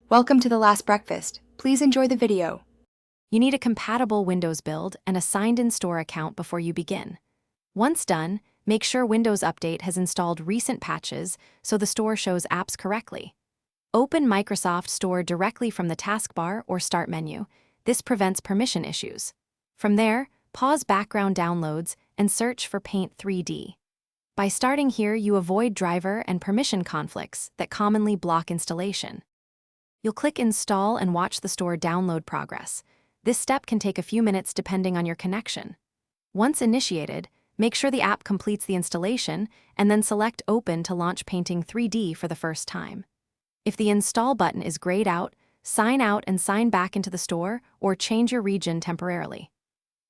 Welcome to The Last Breakfast. Please enjoy the video. You need a compatible Windows build and a signed-in-store account before you begin. Once done, make sure Windows Update has installed recent patches so the store shows apps correctly. Open Microsoft Store directly from the taskbar or Start menu. This prevents permission issues. From there, pause background downloads and search for Paint 3D. By starting here, you avoid driver and permission conflicts that commonly block installation. You'll click Install and watch the store download progress. This step can take a few minutes depending on your connection. Once initiated, make sure the app completes the installation and then select Open to launch Painting 3D for the first time. If the Install button is grayed out and sign back into the store or change your region temporarily.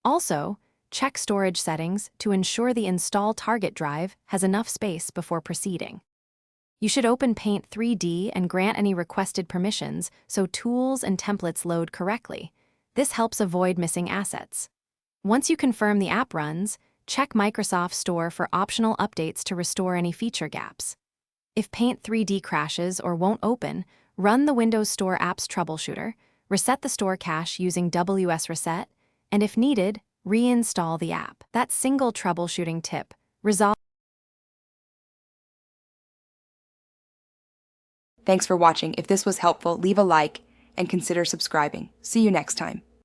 Also, check storage settings to ensure the Install target drive has enough space before proceeding. You should open Paint 3D and grant any requested permissions so tools and templates load correctly. This helps avoid missing assets. Once you confirm the app runs, check Microsoft Store for optional updates to restore any feature gaps. If Paint 3D crashes or won't open, run the Windows Store Apps Troubleshooter, reset the store cache using WS Reset, and if needed, reinstall the app. That single troubleshooting tip resolves. Thanks for watching. If this was helpful, leave a like and consider subscribing. See you next time.